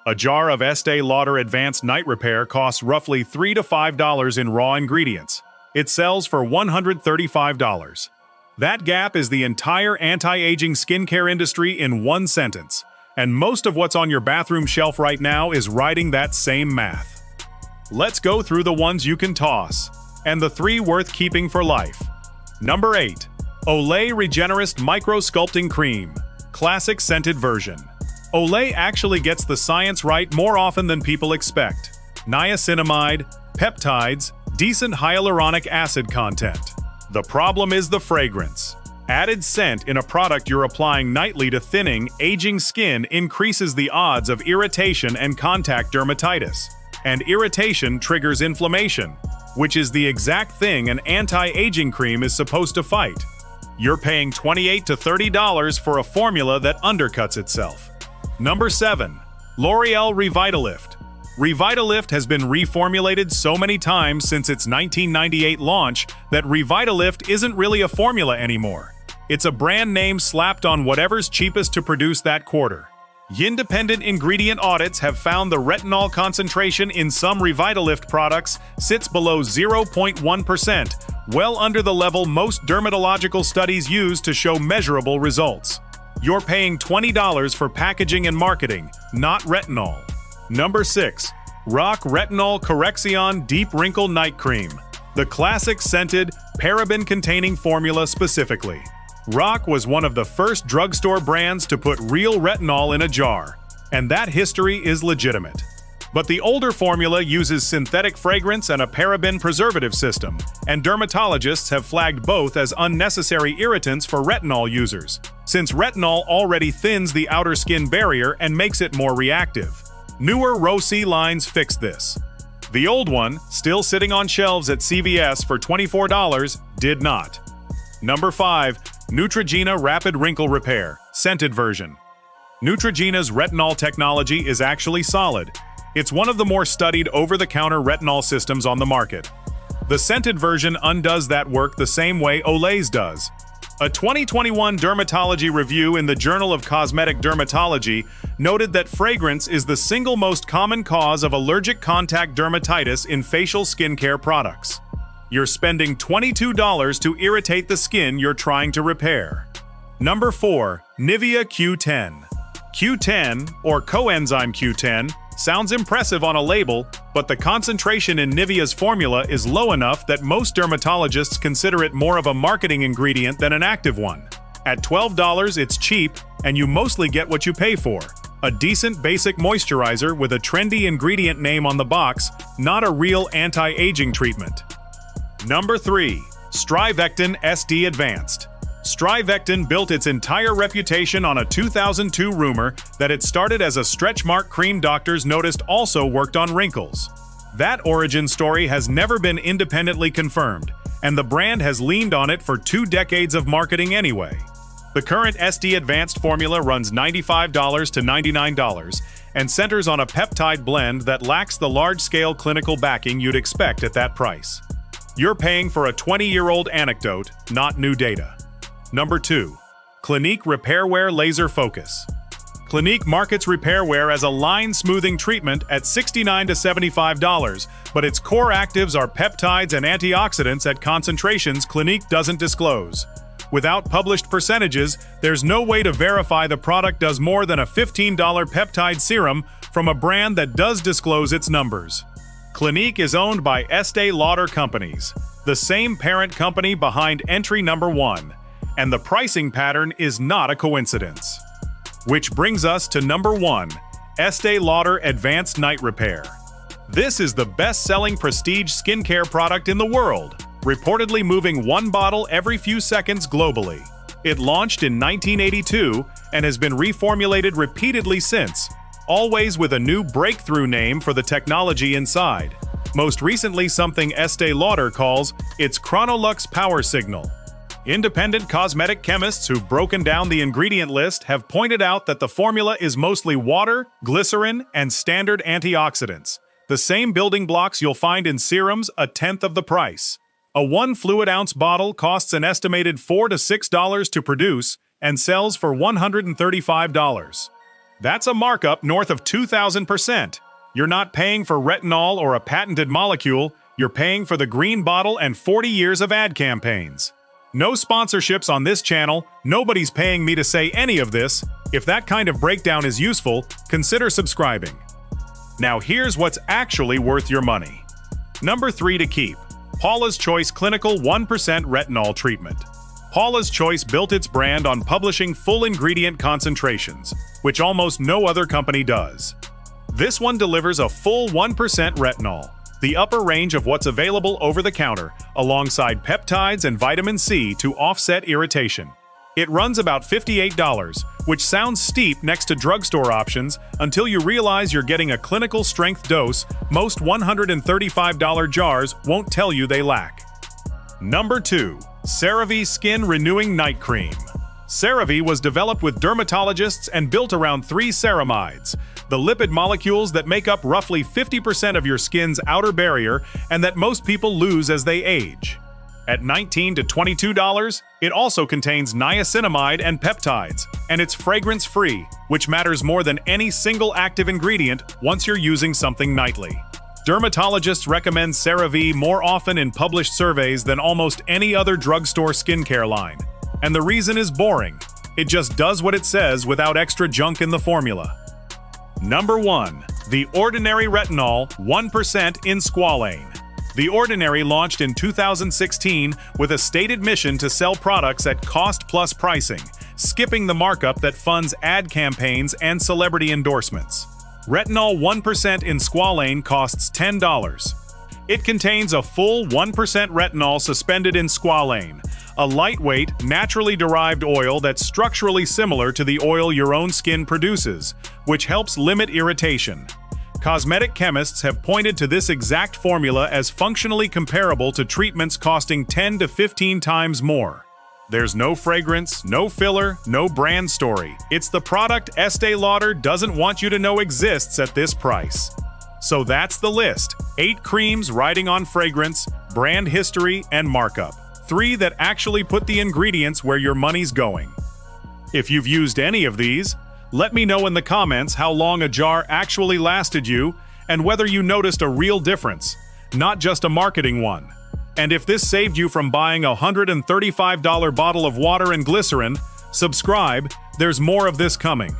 A jar of Estée Lauder Advanced Night Repair costs roughly $3 to $5 in raw ingredients. It sells for $135. That gap is the entire anti-aging skincare industry in one sentence. And most of what's on your bathroom shelf right now is riding that same math. Let's go through the ones you can toss, and the 3 worth keeping for life. Number 8. Olay Regenerist Micro Sculpting Cream. Classic scented version. Olay actually gets the science right more often than people expect. Niacinamide, peptides, decent hyaluronic acid content. The problem is the fragrance. Added scent in a product you're applying nightly to thinning, aging skin increases the odds of irritation and contact dermatitis. And irritation triggers inflammation, which is the exact thing an anti-aging cream is supposed to fight. You're paying $28 to $30 for a formula that undercuts itself. Number 7. L'Oreal Revitalift. Revitalift has been reformulated so many times since its 1998 launch that Revitalift isn't really a formula anymore. It's a brand name slapped on whatever's cheapest to produce that quarter. Independent ingredient audits have found the retinol concentration in some Revitalift products sits below 0.1%, well under the level most dermatological studies use to show measurable results. You're paying $20 for packaging and marketing, not retinol. Number 6. Rock Retinol Correction Deep Wrinkle Night Cream. The classic scented, paraben-containing formula specifically. Rock was one of the first drugstore brands to put real retinol in a jar, and that history is legitimate. But the older formula uses synthetic fragrance and a paraben preservative system, and dermatologists have flagged both as unnecessary irritants for retinol users, since retinol already thins the outer skin barrier and makes it more reactive. Newer Row-C lines fix this. The old one, still sitting on shelves at CVS for $24, did not. Number 5. Neutrogena Rapid Wrinkle Repair, scented version. Neutrogena's retinol technology is actually solid. It's one of the more studied over-the-counter retinol systems on the market. The scented version undoes that work the same way Olay's does. A 2021 dermatology review in the Journal of Cosmetic Dermatology noted that fragrance is the single most common cause of allergic contact dermatitis in facial skincare products. You're spending $22 to irritate the skin you're trying to repair. Number 4. Nivea Q10. Q10, or coenzyme Q10, sounds impressive on a label, but the concentration in Nivea's formula is low enough that most dermatologists consider it more of a marketing ingredient than an active one. At $12, it's cheap, and you mostly get what you pay for. A decent basic moisturizer with a trendy ingredient name on the box, not a real anti-aging treatment. Number 3. StriVectin SD Advanced. StriVectin built its entire reputation on a 2002 rumor that it started as a stretch mark cream doctors noticed also worked on wrinkles. That origin story has never been independently confirmed, and the brand has leaned on it for 2 decades of marketing anyway. The current SD Advanced formula runs $95 to $99 and centers on a peptide blend that lacks the large-scale clinical backing you'd expect at that price. You're paying for a 20-year-old anecdote, not new data. Number 2. Clinique Repairwear Laser Focus. Clinique markets repairwear as a line-smoothing treatment at $69 to $75, but its core actives are peptides and antioxidants at concentrations Clinique doesn't disclose. Without published percentages, there's no way to verify the product does more than a $15 peptide serum from a brand that does disclose its numbers. Clinique is owned by Estée Lauder Companies, the same parent company behind entry number 1, and the pricing pattern is not a coincidence. Which brings us to number 1, Estée Lauder Advanced Night Repair. This is the best-selling prestige skincare product in the world, reportedly moving 1 bottle every few seconds globally. It launched in 1982 and has been reformulated repeatedly since, always with a new breakthrough name for the technology inside. Most recently something Estée Lauder calls its Chronolux Power Signal. Independent cosmetic chemists who've broken down the ingredient list have pointed out that the formula is mostly water, glycerin, and standard antioxidants. The same building blocks you'll find in serums, a tenth of the price. A 1 fluid ounce bottle costs an estimated $4 to $6 to produce and sells for $135. That's a markup north of 2,000%. You're not paying for retinol or a patented molecule, you're paying for the green bottle and 40 years of ad campaigns. No sponsorships on this channel, nobody's paying me to say any of this. If that kind of breakdown is useful, consider subscribing. Now here's what's actually worth your money. Number 3 to keep. Paula's Choice Clinical 1% Retinol Treatment. Paula's Choice built its brand on publishing full ingredient concentrations, which almost no other company does. This one delivers a full 1% retinol, the upper range of what's available over the counter, alongside peptides and vitamin C to offset irritation. It runs about $58, which sounds steep next to drugstore options until you realize you're getting a clinical strength dose most $135 jars won't tell you they lack. Number 2. CeraVe Skin Renewing Night Cream. CeraVe was developed with dermatologists and built around 3 ceramides, the lipid molecules that make up roughly 50% of your skin's outer barrier and that most people lose as they age. At $19 to $22, it also contains niacinamide and peptides, and it's fragrance-free, which matters more than any single active ingredient once you're using something nightly. Dermatologists recommend CeraVe more often in published surveys than almost any other drugstore skincare line. And the reason is boring. It just does what it says without extra junk in the formula. Number 1. The Ordinary Retinol 1% in Squalane. The Ordinary launched in 2016 with a stated mission to sell products at cost-plus pricing, skipping the markup that funds ad campaigns and celebrity endorsements. Retinol 1% in Squalane costs $10. It contains a full 1% retinol suspended in squalane, a lightweight, naturally derived oil that's structurally similar to the oil your own skin produces, which helps limit irritation. Cosmetic chemists have pointed to this exact formula as functionally comparable to treatments costing 10 to 15 times more. There's no fragrance, no filler, no brand story. It's the product Estée Lauder doesn't want you to know exists at this price. So that's the list. 8 creams riding on fragrance, brand history, and markup. 3 that actually put the ingredients where your money's going. If you've used any of these, let me know in the comments how long a jar actually lasted you and whether you noticed a real difference, not just a marketing one. And if this saved you from buying a $135 bottle of water and glycerin, subscribe, there's more of this coming.